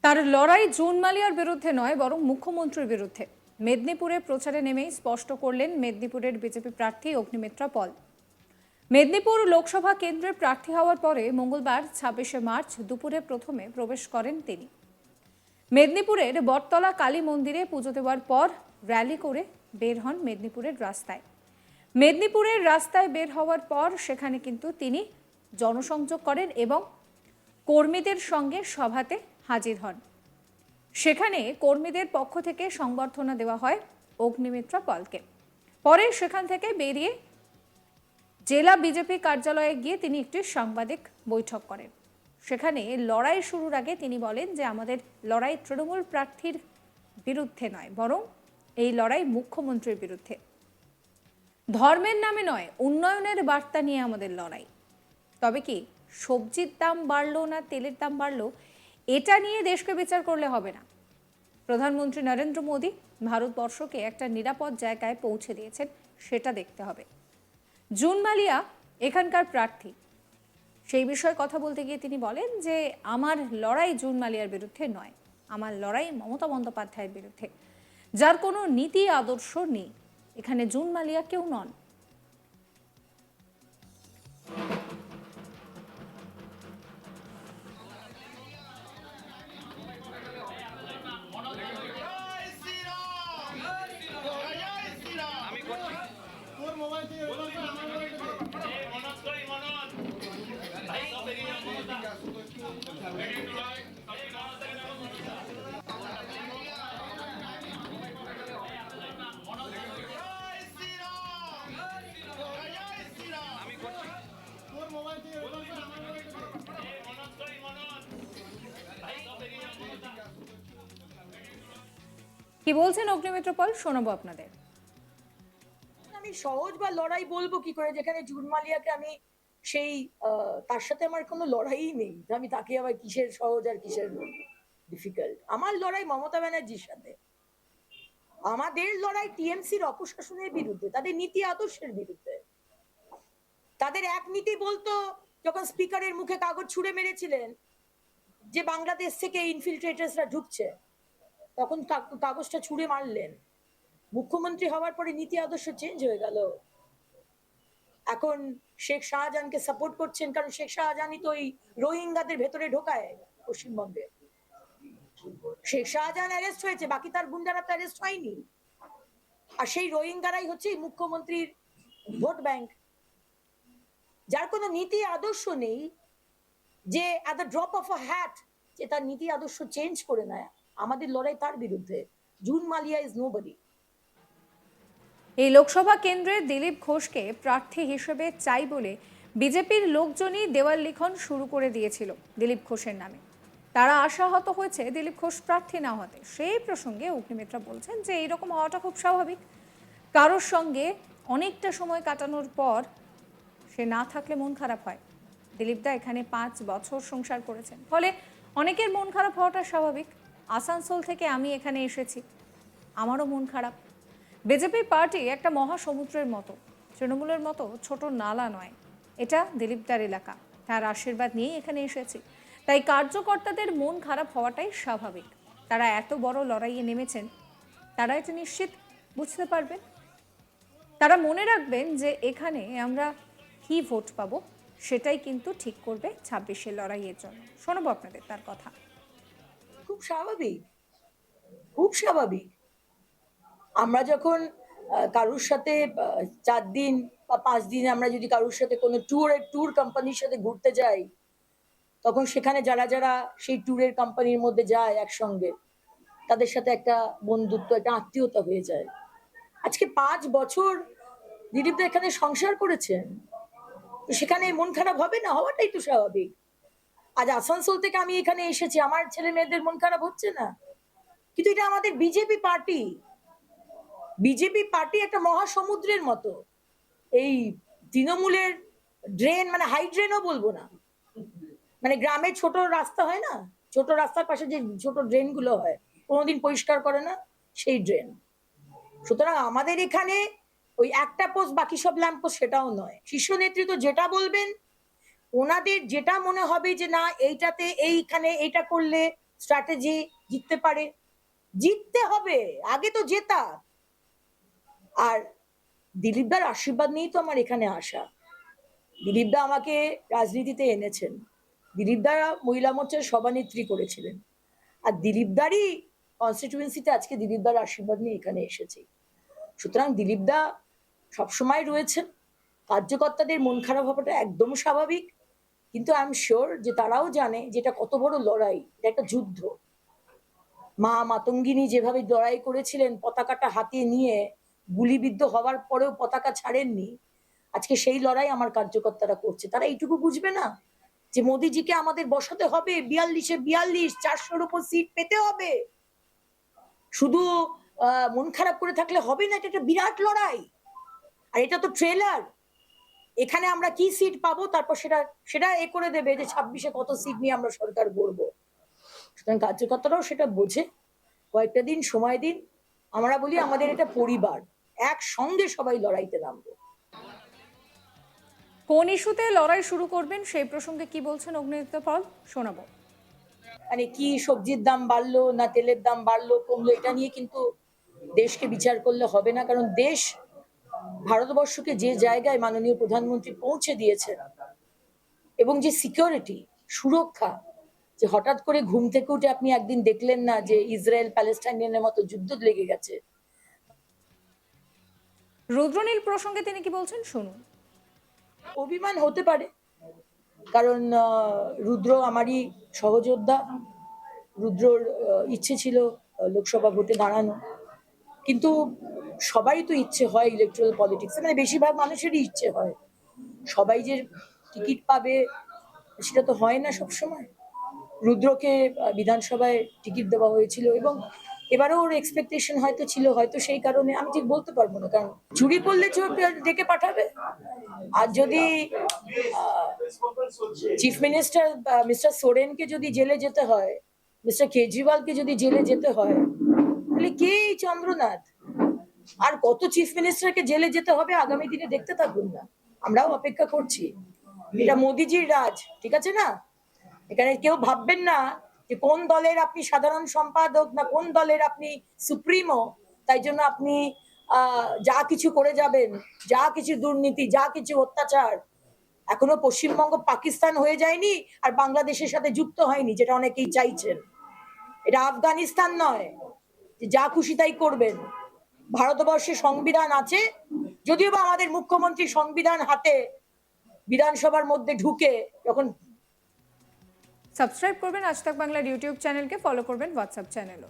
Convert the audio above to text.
তার লড়াই জুন মালিয়ার বিরুদ্ধে নয়, বরং মুখ্যমন্ত্রীর বিরুদ্ধে। মেদিনীপুরে প্রচারে নেমেই স্পষ্ট করলেন মেদিনীপুরের বিজেপি প্রার্থী অগ্নিমিত্রা পল। মেদিনীপুর লোকসভা কেন্দ্রের প্রার্থী হওয়ার পরে মঙ্গলবার ২৬শে মার্চ দুপুরে প্রথমে প্রবেশ করেন তিনি। মেদিনীপুরের বটতলা কালী মন্দিরে পুজো দেওয়ার পর র্যালি করে বের হন মেদিনীপুরের রাস্তায়। মেদিনীপুরের রাস্তায় বের হওয়ার পর সেখানে কিন্তু তিনি জনসংযোগ করেন এবং কর্মীদের সঙ্গে সভাতে হাজির হন। সেখানে কর্মীদের পক্ষ থেকে সংবর্ধনা দেওয়া হয় অগ্নিমিত্রা পলকে। পরে সেখান থেকে বেরিয়ে জেলা বিজেপি কার্যালয়ে গিয়ে তিনি একটি সাংবাদিক বৈঠক করেন। সেখানে লড়াই শুরুর আগে তিনি বলেন যে আমাদের লড়াই তৃণমূল প্রার্থীর বিরুদ্ধে নয়, বরং এই লড়াই মুখ্যমন্ত্রীর বিরুদ্ধে। ধর্মের নামে নয়, উন্নয়নের বার্তা নিয়ে আমাদের লড়াই। তবে কি সবজির দাম বাড়লো না তেলের দাম বাড়লো, এটা নিয়ে দেশকে বিচার করলে হবে না। প্রধানমন্ত্রী নরেন্দ্র মোদী ভারতবর্ষকে একটা নিরাপদ জায়গায় পৌঁছে দিয়েছেন, সেটা দেখতে হবে। জুন মালিয়া এখানকার প্রার্থী, সেই বিষয়ে কথা বলতে গিয়ে তিনি বলেন যে আমার লড়াই জুন মালিয়ার বিরুদ্ধে নয়, আমার লড়াই মমতা বন্দ্যোপাধ্যায়ের বিরুদ্ধে, যার কোনো নীতি আদর্শ নেই। এখানে জুন মালিয়া কেউ নন। কি বলছেন অগ্নিমিত্র পল, শোনাবো আপনাদের। আমি সহজ বা লড়াই বলবো কি করে, যেখানে জুন মালিয়াকে আমি সেই তার সাথে আমার কোনো লড়াইই নেই, আমি তাকে আবার কিসের সহজ আর কিসের ডিফিকাল্ট। আমার লড়াই মমতা ব্যানার্জির সাথে। আমাদের লড়াই টিএমসির অপশাসনের বিরুদ্ধে, তাদের নীতি আদর্শের বিরুদ্ধে। তাদের এক নীতি বলতো, যখন স্পিকারের মুখে কাগজ ছুঁড়ে মেরেছিলেন যে বাংলাদেশ থেকে ইনফিল্ট্রেটার্সরা ঢুকছে, তখন কাগজটা ছুঁড়ে মারলেন। মুখ্যমন্ত্রী হওয়ার পরে নীতি আদর্শ চেঞ্জ হয়ে গেল। এখন শেখ শাহজাহানকে সাপোর্ট করছেন, কারণ শেখ শাহজাহানই তো ওই রোহিঙ্গাদের ভেতরে ঢোকায় পশ্চিমবঙ্গে। শেখ শাহজাহান অ্যারেস্ট হয়েছে, বাকি তার গুন্ডারা তো অ্যারেস্ট হয়নি। আর সেই রোহিঙ্গারাই হচ্ছে মুখ্যমন্ত্রীর ভোট ব্যাংক। যার কোনো নীতি আদর্শ নেই, যে at the drop of a hat যে তার নীতি আদর্শ চেঞ্জ করে নেয়, আমাদের লড়াই তার বিরুদ্ধে। জুন মালিয়া ইজ নোবডি। এই লোকসভা কেন্দ্রের দিলীপ ঘোষকে প্রার্থী হিসেবে চাই বলে বিজেপির লোকজনই দেওয়াল লিখন শুরু করে দিয়েছিল দিলীপ ঘোষের নামে। তারা আশাহত হয়েছে দিলীপ ঘোষ প্রার্থী না হতে। সেই প্রসঙ্গে অগ্নিমিত্রা বলছেন যে এইরকম হওয়াটা খুব স্বাভাবিক। কারোর সঙ্গে অনেকটা সময় কাটানোর পর সে না থাকলে মন খারাপ হয়। দিলীপদা এখানে 5 বছর সংসার করেছেন, ফলে অনেকের মন খারাপ হওয়াটা স্বাভাবিক। আসানসোল থেকে আমি এখানে এসেছি, আমারও মন খারাপ। বিজেপি পার্টি একটা মহাসমুদ্রের মতো, তৃণমূলের মতো ছোট নালা নয়। এটা দিলীপদার এলাকা, তার আশীর্বাদ নিয়েই এখানে এসেছি। তাই কার্যকর্তাদের মন খারাপ হওয়াটাই স্বাভাবিক। তারা এত বড় লড়াইয়ে নেমেছেন, তারা এটা নিশ্চিত বুঝতে পারবেন। তারা মনে রাখবেন যে এখানে আমরা কি ভোট পাবো, সেটাই কিন্তু ঠিক করবে 26-এর লড়াইয়ের জন্য। শোনাবো আপনাদের তার কথা। খুব স্বাভাবিক, খুব স্বাভাবিক। আমরা যখন কারুর সাথে 4 দিন বা 5 দিন আমরা যদি কারুর সাথে কোনো ট্যুর কোম্পানির সাথে ঘুরতে যাই, তখন সেখানে যারা যারা সেই ট্যুরের কোম্পানির মধ্যে যায় একসঙ্গে, তাদের সাথে একটা বন্ধুত্ব, একটা আত্মীয়তা হয়ে যায়। আজকে 5 বছর দিলীপদা এখানে সংসার করেছেন, তো সেখানে মন খারাপ হবে না? হওয়াটাই তো স্বাভাবিক। আজ আসানসোল থেকে আমি এখানে এসেছি, আমার ছেলে মেয়েদের মন খারাপ হচ্ছে না? কিন্তু এটা আমাদের বিজেপি পার্টি। বিজেপি পার্টি একটা মহাসমুদ্রের মতো। এই তৃণমূলের ড্রেন, মানে হাই ড্রেনও বলবো না, মানে গ্রামে ছোট রাস্তা হয় না, ছোট রাস্তার পাশে যে ছোট ড্রেন গুলো হয়, কোনোদিন পরিষ্কার করে না, সেই ড্রেন। সুতরাং আমাদের এখানে ওই একটা পোস্ট বাকি সব ল্যাম্প পোস্ট সেটাও নয়। শীর্ষ নেতৃত্ব যেটা বলবেন, ওনাদের যেটা মনে হবে যে না এইটাতে এইখানে এইটা করলে স্ট্র্যাটেজি, জিততে পারে। জিততে হবে, আগে তো জেতা। আর দিলীপদার আশীর্বাদ নিয়েই তো আমার এখানে আসা। দিলীপদা আমাকে রাজনীতিতে এনেছেন। দিলীপদা মহিলা মোর্চার সভানেত্রী করেছিলেন। আর দিলীপদারই কনস্টিটিউয়েন্সিতে আজকে দিলীপদার আশীর্বাদ নিয়ে এখানে এসেছি। সুতরাং দিলীপদা সবসময় রয়েছেন। কার্যকর্তাদের মন খারাপ হওয়াটা একদম স্বাভাবিক, কিন্তু আই এম শিওর যে তারাও জানে যে এটা কত বড় লড়াই, এটা একটা যুদ্ধ। মা মাতঙ্গিনী যেভাবে লড়াই করেছিলেন পতাকাটা হাতে নিয়ে, গুলিবিদ্ধ হওয়ার পরেও পতাকা ছাড়েননি, আজকে সেই লড়াই আমার কার্যকর্তারা করছে। তারা এইটুকু বুঝবে না যে মোদিজিকে আমাদের বসাতে হবে, 42-এ 42, 400-র উপর সিট পেতে হবে। শুধু মন খারাপ করে থাকলে হবে না, এটা একটা বিরাট লড়াই। আর এটা তো ট্রেলার। এখানে আমরা কি সিট পাবো, তারপর সেটা সেটা করে দেবে যে 26-এ কত সিট নিয়ে আমরা সরকার গড়বো। সুতরাং কার্যকর্তারাও সেটা বোঝে। কয়েকটা দিন সময় দিন। আমরা বলি আমাদের এটা পরিবার, একসঙ্গে সবাই লড়াইতে নামবো। কোন ইস্যুতে লড়াই শুরু করবেন সেই প্রসঙ্গে কি বলছেন অগ্নিমিত্রা পল, শোনাবো। মানে কি সবজির দাম বাড়লো না তেলের দাম বাড়লো কমলো, এটা নিয়ে কিন্তু দেশকে বিচার করলে হবে না। কারণ দেশ ভারতবর্ষকে যে জায়গায় মাননীয় প্রধানমন্ত্রী পৌঁছে দিয়েছে, এবং যে সিকিউরিটি, সুরক্ষা, যে হঠাৎ করে ঘুম থেকে উঠে আপনি একদিন দেখলেন না যে ইসরায়েল প্যালেস্টাইনের মতো যুদ্ধ লেগে গেছে। রুদ্রনীল প্রসঙ্গে তিনি কি বলছেন, শুনুন। অভিমান হতে পারে, কারণ রুদ্র আমারই সহযোদ্ধা। রুদ্রর ইচ্ছে ছিল লোকসভা ভোটে দাঁড়ানো, কিন্তু সবাই তো ইচ্ছে হয় ইলেকট্রাল পলিটিক্সে, মানে বেশিরভাগ মানুষেরই ইচ্ছে হয়। সবাই যে টিকিট পাবে সেটা তো হয় না সবসময়। রুদ্রকে বিধানসভায় টিকিট দেওয়া হয়েছিল, এবং এবারও ওর এক্সপেকটেশন হয়তো ছিল, হয়তো সেই কারণে আমি ঠিক বলতে পারবো না। কারণ চুরি করলে চোর ডেকে পাঠাবে। আর যদি চিফ মিনিস্টার মিস্টার সোরেনকে যদি জেলে যেতে হয়, মিস্টার কেজরিওয়ালকে যদি জেলে যেতে হয়, তাহলে কে এই চন্দ্রনাথ? আর কত চিফ মিনিস্টারকে জেলে যেতে হবে আগামী দিনে দেখতে থাকুন না, আমরাও অপেক্ষা করছি। এটা মোদিজির রাজ, ঠিক আছে না? এখানে কেউ ভাববেন না যে কোন দলের আপনি সাধারণ সম্পাদক না কোন দলের আপনি সুপ্রিমো, তাই জন্য আপনি যা কিছু করে যাবেন, যা কিছু দুর্নীতি, যা কিছু অত্যাচার। এখনো পশ্চিমবঙ্গ পাকিস্তান হয়ে যায়নি আর বাংলাদেশের সাথে যুক্ত হয়নি, যেটা অনেকেই চাইছেন। এটা আফগানিস্তান নয় যে যা খুশি তাই করবেন। ভারতবর্ষে সংবিধান আছে, যদিও বা আমাদের মুখ্যমন্ত্রী সংবিধান হাতে বিধানসভার মধ্যে ঢুকে যখন। সাবস্ক্রাইব করবেন আজ তাক বাংলার ইউটিউব চ্যানেলকে, ফলো করবেন হোয়াটসঅ্যাপ চ্যানেলও।